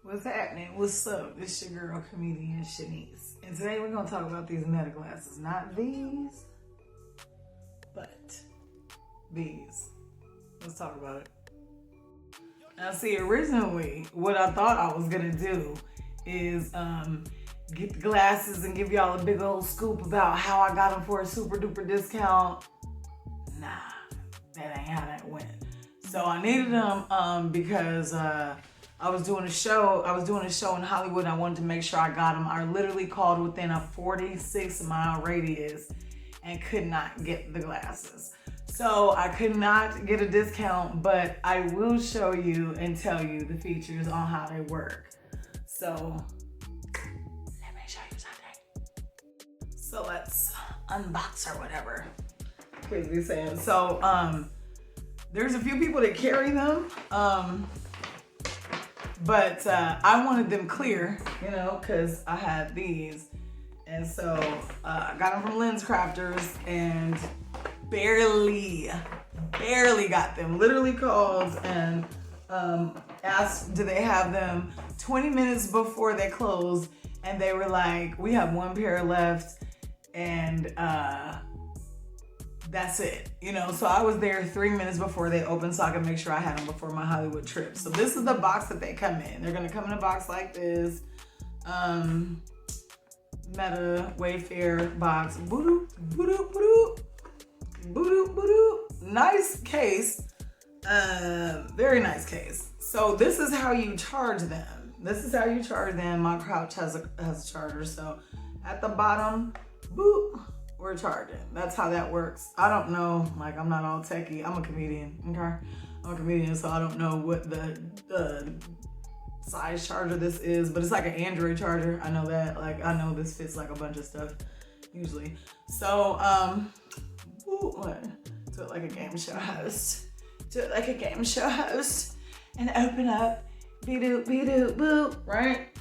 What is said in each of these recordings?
What's happening? What's up? It's your girl, comedian Shenise. And today we're going to talk about these meta glasses. Not these, but these. Let's talk about it. Now, see, originally, what I thought I was going to do is get the glasses and give y'all a big old scoop about how I got them for a super duper discount. Nah, that ain't how that went. So I needed them because I was doing a show in Hollywood. And I wanted to make sure I got them. I literally called within a 46-mile radius and could not get the glasses. So I could not get a discount, but I will show you and tell you the features on how they work. So let me show you something. So let's unbox or whatever. Kids be saying. So there's a few people that carry them. But I wanted them clear, you know, because I had these. And so I got them from Lens Crafters and barely got them. Literally called and asked, do they have them 20 minutes before they closed? And they were like, we have one pair left and that's it, you know. So I was there 3 minutes before they opened so I could make sure I had them before my Hollywood trip. So this is the box that they come in. They're gonna come in a box like this. Meta Wayfair box. Boo-doo, boo-doo, boo-doo. Boo-doo, boo-doo. Nice case. Very nice case. So this is how you charge them. My couch has a charger. So at the bottom, boop, we're charging. That's how that works. I don't know, like I'm not all techie. I'm a comedian, okay? I'm a comedian, so I don't know what the size charger this is, but it's like an Android charger. I know that, like I know this fits like a bunch of stuff usually. So, do it like a game show host. And open up, be-doo, be-doo, boop, right?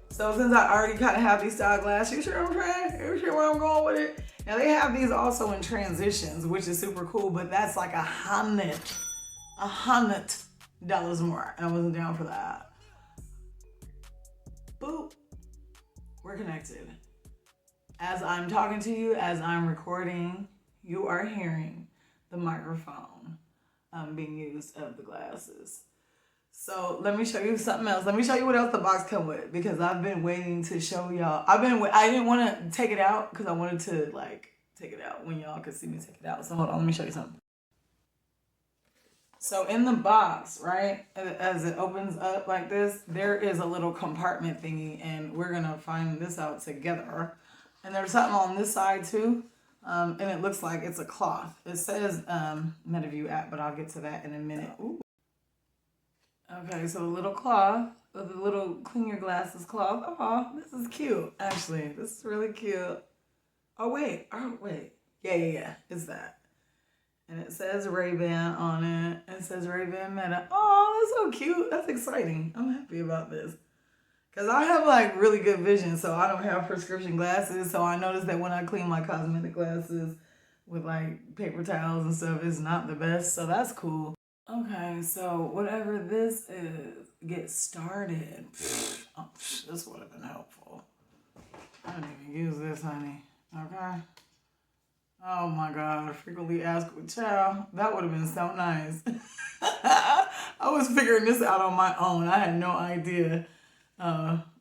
So since I already kind of have these style glasses, you sure I'm trying? You sure where I'm going with it? Now they have these also in transitions, which is super cool, but that's like $100 more. And I wasn't down for that. Boop, we're connected. As I'm talking to you, as I'm recording, you are hearing the microphone being used of the glasses. So let me show you something else. Let me show you what else the box come with, because I've been waiting to show y'all. I didn't want to take it out because I wanted to like take it out when y'all could see me take it out. So hold on, let me show you something. So in the box, right, as it opens up like this, there is a little compartment thingy, and we're gonna find this out together. And there's something on this side too, and it looks like it's a cloth. It says MetaView app, but I'll get to that in a minute. Ooh. Okay, so a little cloth, a little clean your glasses cloth. Oh, this is cute. Actually, this is really cute. Oh wait. Yeah, it's that. And it says Ray-Ban on it. It says Ray-Ban Meta. Oh, that's so cute. That's exciting. I'm happy about this. Because I have like really good vision, so I don't have prescription glasses. So I noticed that when I clean my cosmetic glasses with like paper towels and stuff, it's not the best. So that's cool. Okay, so whatever this is, get started. This would have been helpful. I didn't even use this, honey. Okay. Oh my God, frequently asked with child. That would have been so nice. I was figuring this out on my own. I had no idea.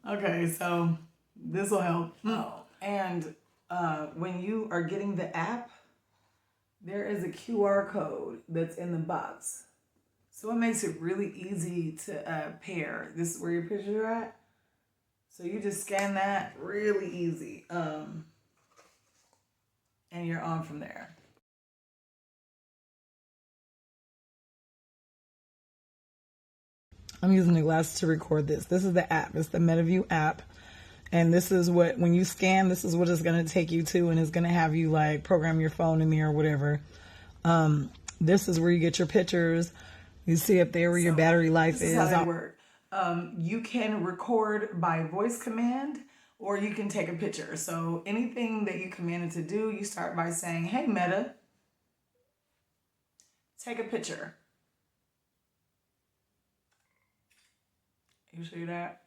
Okay, so this will help. Oh, and when you are getting the app, there is a QR code that's in the box. So it makes it really easy to pair. This is where your pictures are at. So you just scan that, really easy. And you're on from there. I'm using the glasses to record this. This is the app. It's the MetaView app. And this is what, when you scan, this is what it's going to take you to. And it's going to have you like program your phone in there or whatever. This is where you get your pictures. You see up there where your battery life is. This is how they work. You can record by voice command, or you can take a picture. So anything that you command it to do, you start by saying, hey, Meta, take a picture. You see that?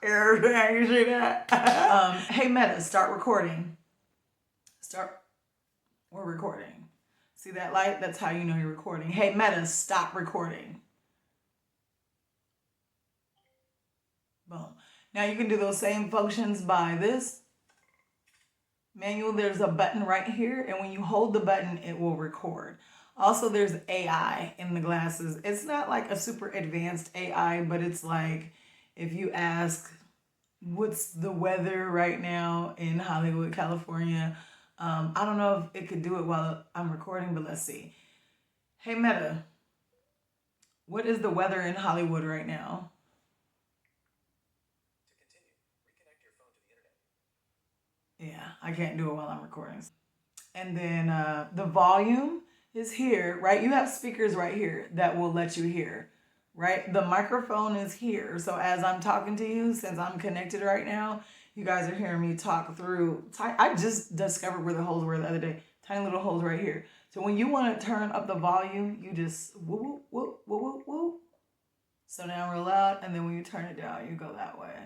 You see that? Hey Meta, start recording. We're recording. See that light? That's how you know you're recording. Hey Meta, stop recording. Boom. Now you can do those same functions by this manual. There's a button right here, and when you hold the button, it will record. Also, there's AI in the glasses. It's not like a super advanced AI, but it's like if you ask, what's the weather right now in Hollywood, California? I don't know if it could do it while I'm recording, but let's see. Hey Meta, what is the weather in Hollywood right now? Yeah, I can't do it while I'm recording. And then the volume is here, right? You have speakers right here that will let you hear, right? The microphone is here. So as I'm talking to you, since I'm connected right now, you guys are hearing me talk through. I just discovered where the holes were the other day. Tiny little holes right here. So when you want to turn up the volume, you just whoop, whoop, whoop, whoop, whoop. So now real loud. And then when you turn it down, you go that way.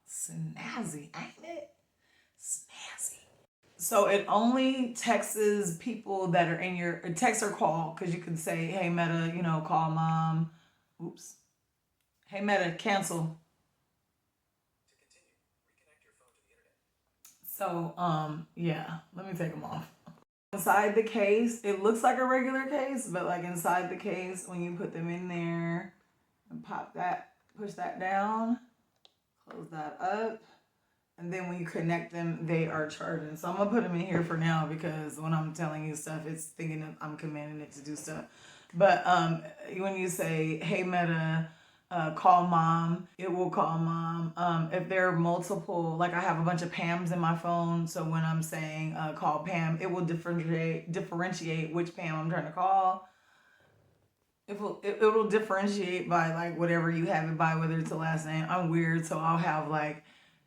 Snazzy, ain't it? Snazzy. So it only texts people that are in your text or call, because you can say, hey Meta, call mom. Oops. Hey Meta, cancel. So yeah, let me take them off. Inside the case, it looks like a regular case, but like inside the case, when you put them in there and pop that, push that down, close that up. And then when you connect them, they are charging. So I'm going to put them in here for now because when I'm telling you stuff, it's thinking that I'm commanding it to do stuff. But when you say, hey, Meta, call mom, it will call mom. If there are multiple, like I have a bunch of Pams in my phone. So when I'm saying call Pam, it will differentiate which Pam I'm trying to call. It will differentiate by like whatever you have it by, whether it's a last name. I'm weird, so I'll have like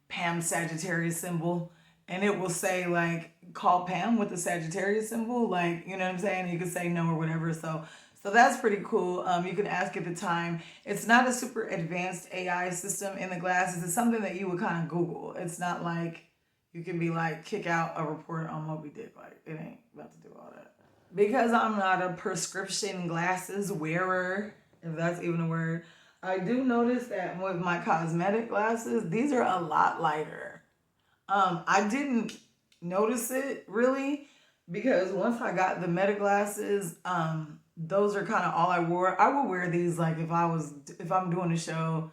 Pam Sagittarius symbol, and it will say like call Pam with the Sagittarius symbol, like, you know what I'm saying? You can say no or whatever. So that's pretty cool. You can ask at the time. It's not a super advanced AI system in the glasses. It's something that you would kind of Google. It's not like you can be like kick out a report on Moby Dick. Like it ain't about to do all that. Because I'm not a prescription glasses wearer, if that's even a word, I do notice that with my cosmetic glasses, these are a lot lighter. I didn't notice it really because once I got the Meta glasses, those are kind of all I wore. I would wear these like if I'm doing a show,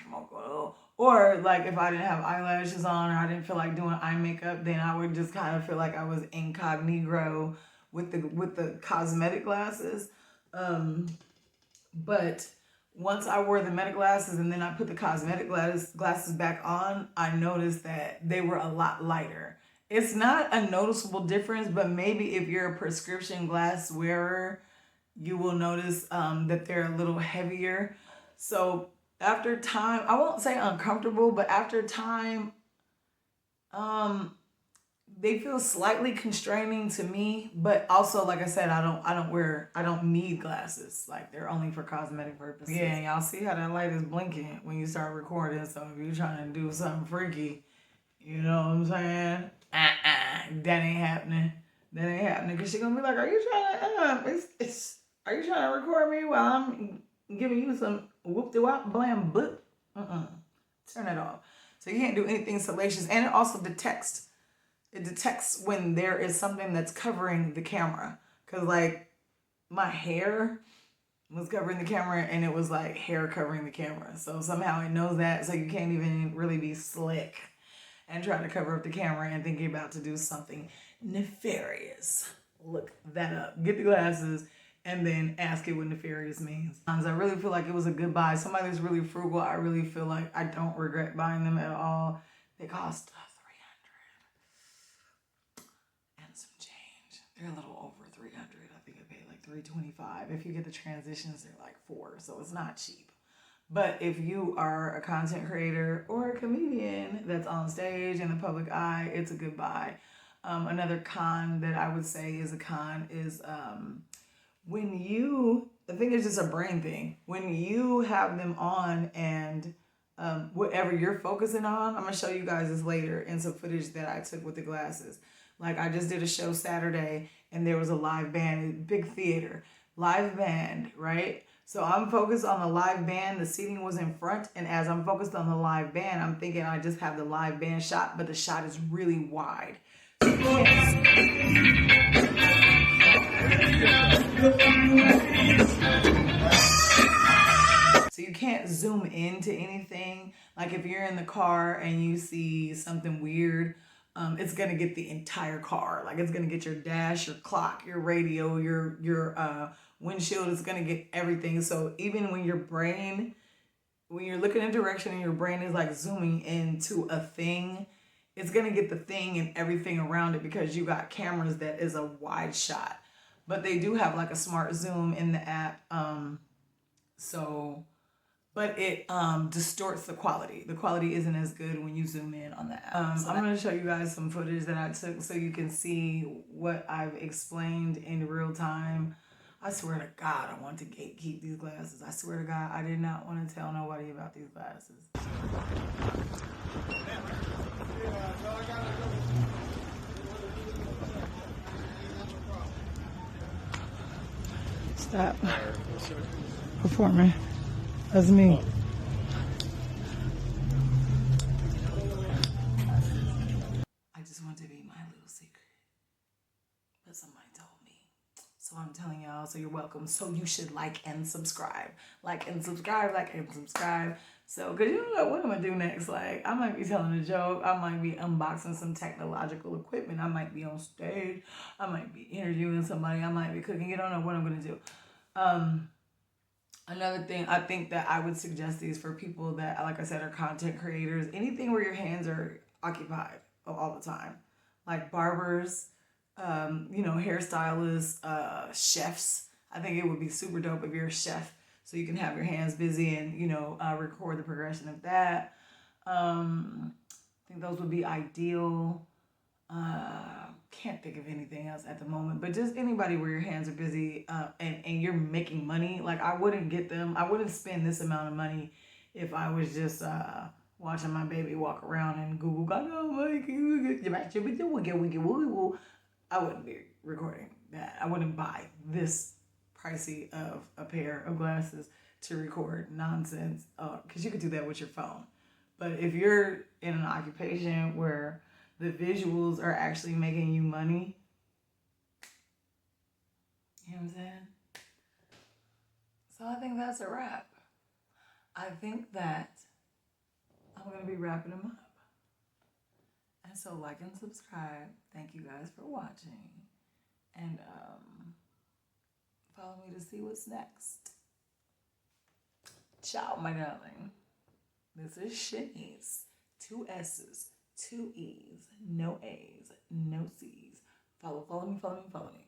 smoke a little, or like if I didn't have eyelashes on or I didn't feel like doing eye makeup, then I would just kind of feel like I was incognito with the cosmetic glasses. But once I wore the Meta glasses and then I put the cosmetic glasses back on, I noticed that they were a lot lighter. It's not a noticeable difference, but maybe if you're a prescription glass wearer, you will notice that they're a little heavier. So after time, I won't say uncomfortable, but after time, they feel slightly constraining to me, but also like I said, I don't need glasses. Like they're only for cosmetic purposes. Yeah, and y'all see how that light is blinking when you start recording. So if you're trying to do something freaky, you know what I'm saying? That ain't happening. That ain't happening. Cause she's gonna be like, are you trying to are you trying to record me while I'm giving you some whoop de wop blam boop? Turn it off. So you can't do anything salacious, and it also detects when there is something that's covering the camera. Cause like my hair was covering the camera and it was like hair covering the camera. So somehow it knows that, so you can't even really be slick and try to cover up the camera and think you're about to do something nefarious. Look that up. Get the glasses and then ask it what nefarious means. I really feel like it was a good buy. Somebody that's really frugal, I really feel like I don't regret buying them at all. They cost some change. They're a little over 300. I think I paid like 325. If you get the transitions, they're like $4, so it's not cheap. But if you are a content creator or a comedian that's on stage in the public eye, it's a good buy. Another con that I would say is a con is when you I think it's just a brain thing. When you have them on and whatever you're focusing on, I'm gonna show you guys this later in some footage that I took with the glasses. Like I just did a show Saturday and there was a live band, big theater, live band, right? So I'm focused on the live band. The seating was in front, and as I'm focused on the live band, I'm thinking I just have the live band shot, but the shot is really wide. So you can't zoom into anything. Like if you're in the car and you see something weird, it's gonna get the entire car. Like it's gonna get your dash, your clock, your radio, your windshield. It's gonna get everything. So even when when you're looking in a direction and your brain is like zooming into a thing, it's gonna get the thing and everything around it because you got cameras that is a wide shot. But they do have like a smart zoom in the app. But it distorts the quality. The quality isn't as good when you zoom in on the app. I'm going to show you guys some footage that I took so you can see what I've explained in real time. I swear to God, I want to gatekeep these glasses. I swear to God, I did not want to tell nobody about these glasses. Stop performing. That's me. I just want to be my little secret. But somebody told me. So I'm telling y'all, so you're welcome. So you should like and subscribe. Like and subscribe, like and subscribe. So, because you know what I'm going to do next? Like, I might be telling a joke. I might be unboxing some technological equipment. I might be on stage. I might be interviewing somebody. I might be cooking. You don't know what I'm going to do. Another thing, I think that I would suggest these for people that, like I said, are content creators. Anything where your hands are occupied all the time. Like barbers, hairstylists, chefs. I think it would be super dope if you're a chef. So you can have your hands busy and, record the progression of that. I think those would be ideal. Can't think of anything else at the moment, but just anybody where your hands are busy and you're making money. Like I wouldn't spend this amount of money if I was just watching my baby walk around and Google, I wouldn't be recording that. I wouldn't buy this pricey of a pair of glasses to record nonsense because you could do that with your phone. But if you're in an occupation where the visuals are actually making you money, you know what I'm saying? So I think that's a wrap. I think that I'm going to be wrapping them up. And so like and subscribe. Thank you guys for watching. And follow me to see what's next. Ciao, my darling. This is Shenise. 2 S's, 2 E's, no A's, no C's. Follow me.